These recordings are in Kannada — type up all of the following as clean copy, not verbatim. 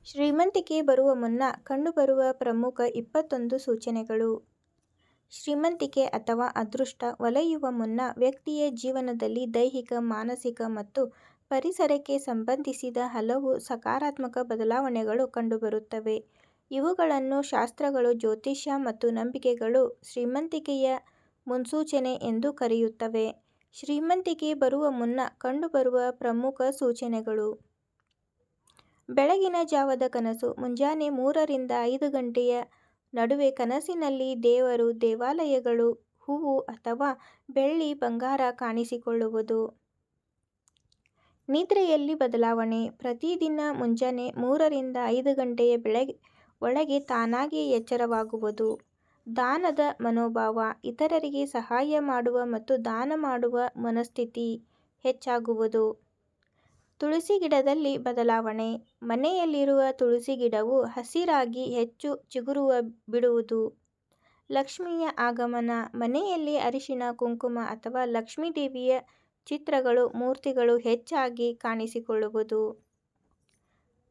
ಶ್ರೀಮಂತಿಕೆ ಬರುವ ಮುನ್ನ ಕಂಡುಬರುವ ಪ್ರಮುಖ 21 ಸೂಚನೆಗಳು. ಶ್ರೀಮಂತಿಕೆ ಅಥವಾ ಅದೃಷ್ಟ ಒಲಿಯುವ ಮುನ್ನ ವ್ಯಕ್ತಿಯ ಜೀವನದಲ್ಲಿ ದೈಹಿಕ, ಮಾನಸಿಕ ಮತ್ತು ಪರಿಸರಕ್ಕೆ ಸಂಬಂಧಿಸಿದ ಹಲವು ಸಕಾರಾತ್ಮಕ ಬದಲಾವಣೆಗಳು ಕಂಡುಬರುತ್ತವೆ. ಇವುಗಳನ್ನು ಶಾಸ್ತ್ರಗಳು, ಜ್ಯೋತಿಷ್ಯ ಮತ್ತು ನಂಬಿಕೆಗಳು ಶ್ರೀಮಂತಿಕೆಯ ಮುನ್ಸೂಚನೆ ಎಂದು ಕರೆಯುತ್ತವೆ. ಶ್ರೀಮಂತಿಕೆ ಬರುವ ಮುನ್ನ ಕಂಡುಬರುವ ಪ್ರಮುಖ ಸೂಚನೆಗಳು. ಬೆಳಗಿನ ಜಾವದ ಕನಸು. ಮುಂಜಾನೆ 3 ರಿಂದ 5 ಗಂಟೆಯ ನಡುವೆ ಕನಸಿನಲ್ಲಿ ದೇವರು, ದೇವಾಲಯಗಳು, ಹೂವು ಅಥವಾ ಬೆಳ್ಳಿ, ಬಂಗಾರ ಕಾಣಿಸಿಕೊಳ್ಳುವುದು. ನಿದ್ರೆಯಲ್ಲಿ ಬದಲಾವಣೆ. ಪ್ರತಿದಿನ ಮುಂಜಾನೆ 3 ರಿಂದ 5 ಗಂಟೆಯ ಒಳಗೆ ತಾನಾಗಿಯೇ ಎಚ್ಚರವಾಗುವುದು. ದಾನದ ಮನೋಭಾವ. ಇತರರಿಗೆ ಸಹಾಯ ಮಾಡುವ ಮತ್ತು ದಾನ ಮಾಡುವ ಮನಸ್ಥಿತಿ ಹೆಚ್ಚಾಗುವುದು. ತುಳಸಿ ಗಿಡದಲ್ಲಿ ಬದಲಾವಣೆ. ಮನೆಯಲ್ಲಿರುವ ತುಳಸಿ ಗಿಡವು ಹಸಿರಾಗಿ ಹೆಚ್ಚು ಚಿಗುರು ಬಿಡುವುದು. ಲಕ್ಷ್ಮಿಯ ಆಗಮನ. ಮನೆಯಲ್ಲಿ ಅರಿಶಿನ, ಕುಂಕುಮ ಅಥವಾ ಲಕ್ಷ್ಮೀದೇವಿಯ ಚಿತ್ರಗಳು, ಮೂರ್ತಿಗಳು ಹೆಚ್ಚಾಗಿ ಕಾಣಿಸಿಕೊಳ್ಳುವುದು.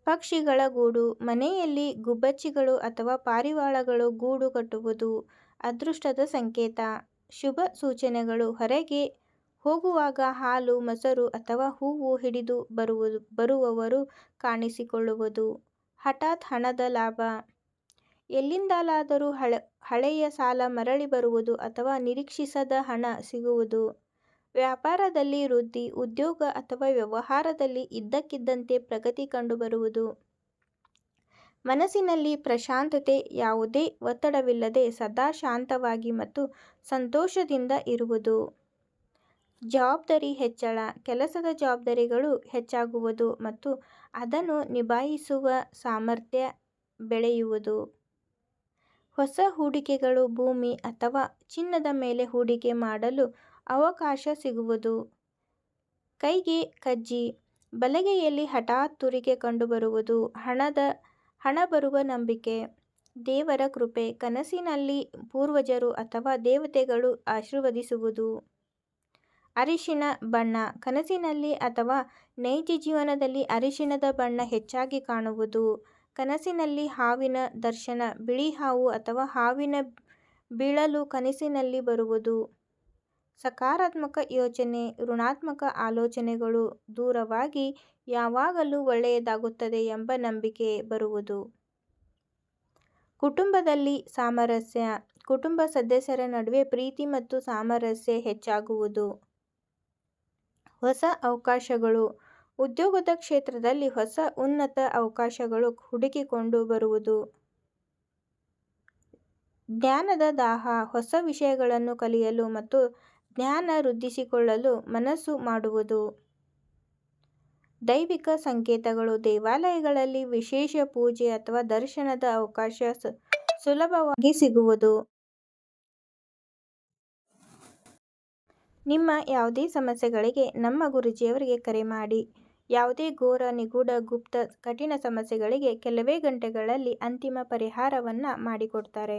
ಪಕ್ಷಿಗಳ ಗೂಡು. ಮನೆಯಲ್ಲಿ ಗುಬ್ಬಚ್ಚಿಗಳು ಅಥವಾ ಪಾರಿವಾಳಗಳು ಗೂಡು ಕಟ್ಟುವುದು ಅದೃಷ್ಟದ ಸಂಕೇತ. ಶುಭ ಸೂಚನೆಗಳು. ಹೊರಗೆ ಹೋಗುವಾಗ ಹಾಲು, ಮೊಸರು ಅಥವಾ ಹೂವು ಹಿಡಿದು ಬರುವವರು ಕಾಣಿಸಿಕೊಳ್ಳುವುದು. ಹಠಾತ್ ಹಣದ ಲಾಭ. ಎಲ್ಲಿಂದಲಾದರೂ ಹಳೆಯ ಸಾಲ ಮರಳಿ ಬರುವುದು ಅಥವಾ ನಿರೀಕ್ಷಿಸದ ಹಣ ಸಿಗುವುದು. ವ್ಯಾಪಾರದಲ್ಲಿ ವೃದ್ಧಿ. ಉದ್ಯೋಗ ಅಥವಾ ವ್ಯವಹಾರದಲ್ಲಿ ಇದ್ದಕ್ಕಿದ್ದಂತೆ ಪ್ರಗತಿ ಕಂಡುಬರುವುದು. ಮನಸ್ಸಿನಲ್ಲಿ ಪ್ರಶಾಂತತೆ. ಯಾವುದೇ ಒತ್ತಡವಿಲ್ಲದೆ ಸದಾ ಶಾಂತವಾಗಿ ಮತ್ತು ಸಂತೋಷದಿಂದ ಇರುವುದು. ಜವಾಬ್ದಾರಿ ಹೆಚ್ಚಳ. ಕೆಲಸದ ಜವಾಬ್ದಾರಿಗಳು ಹೆಚ್ಚಾಗುವುದು ಮತ್ತು ಅದನ್ನು ನಿಭಾಯಿಸುವ ಸಾಮರ್ಥ್ಯ ಬೆಳೆಯುವುದು. ಹೊಸ ಹೂಡಿಕೆಗಳು. ಭೂಮಿ ಅಥವಾ ಚಿನ್ನದ ಮೇಲೆ ಹೂಡಿಕೆ ಮಾಡಲು ಅವಕಾಶ ಸಿಗುವುದು. ಕೈಗೆ ಕಜ್ಜಿ. ಬಲಗೈಯಲ್ಲಿ ಹಠಾತ್ ತುರಿಕೆ ಕಂಡುಬರುವುದು. ಹಣ ಬರುವ ನಂಬಿಕೆ. ದೇವರ ಕೃಪೆ. ಕನಸಿನಲ್ಲಿ ಪೂರ್ವಜರು ಅಥವಾ ದೇವತೆಗಳು ಆಶೀರ್ವದಿಸುವುದು. ಅರಿಶಿನ ಬಣ್ಣ. ಕನಸಿನಲ್ಲಿ ಅಥವಾ ನೈಜ ಜೀವನದಲ್ಲಿ ಅರಿಶಿಣದ ಬಣ್ಣ ಹೆಚ್ಚಾಗಿ ಕಾಣುವುದು. ಕನಸಿನಲ್ಲಿ ಹಾವಿನ ದರ್ಶನ. ಬಿಳಿ ಹಾವು ಅಥವಾ ಹಾವಿನ ಬಿಳಲು ಕನಸಿನಲ್ಲಿ ಬರುವುದು. ಸಕಾರಾತ್ಮಕ ಯೋಚನೆ. ಋಣಾತ್ಮಕ ಆಲೋಚನೆಗಳು ದೂರವಾಗಿ ಯಾವಾಗಲೂ ಒಳ್ಳೆಯದಾಗುತ್ತದೆ ಎಂಬ ನಂಬಿಕೆ ಬರುವುದು. ಕುಟುಂಬದಲ್ಲಿ ಸಾಮರಸ್ಯ. ಕುಟುಂಬ ಸದಸ್ಯರ ನಡುವೆ ಪ್ರೀತಿ ಮತ್ತು ಸಾಮರಸ್ಯ ಹೆಚ್ಚಾಗುವುದು. ಹೊಸ ಅವಕಾಶಗಳು. ಉದ್ಯೋಗದ ಕ್ಷೇತ್ರದಲ್ಲಿ ಹೊಸ ಉನ್ನತ ಅವಕಾಶಗಳು ಹುಡುಕಿಕೊಂಡು ಬರುವುದು. ಜ್ಞಾನದ ದಾಹ. ಹೊಸ ವಿಷಯಗಳನ್ನು ಕಲಿಯಲು ಮತ್ತು ಜ್ಞಾನ ವೃದ್ಧಿಸಿಕೊಳ್ಳಲು ಮನಸ್ಸು ಮಾಡುವುದು. ದೈವಿಕ ಸಂಕೇತಗಳು. ದೇವಾಲಯಗಳಲ್ಲಿ ವಿಶೇಷ ಪೂಜೆ ಅಥವಾ ದರ್ಶನದ ಅವಕಾಶ ಸುಲಭವಾಗಿ ಸಿಗುವುದು. ನಿಮ್ಮ ಯಾವುದೇ ಸಮಸ್ಯೆಗಳಿಗೆ ನಮ್ಮ ಗುರೂಜಿಯವರಿಗೆ ಕರೆ ಮಾಡಿ. ಯಾವುದೇ ಘೋರ, ನಿಗೂಢ, ಗುಪ್ತ, ಕಠಿಣ ಸಮಸ್ಯೆಗಳಿಗೆ ಕೆಲವೇ ಗಂಟೆಗಳಲ್ಲಿ ಅಂತಿಮ ಪರಿಹಾರವನ್ನ ಮಾಡಿಕೊಡ್ತಾರೆ.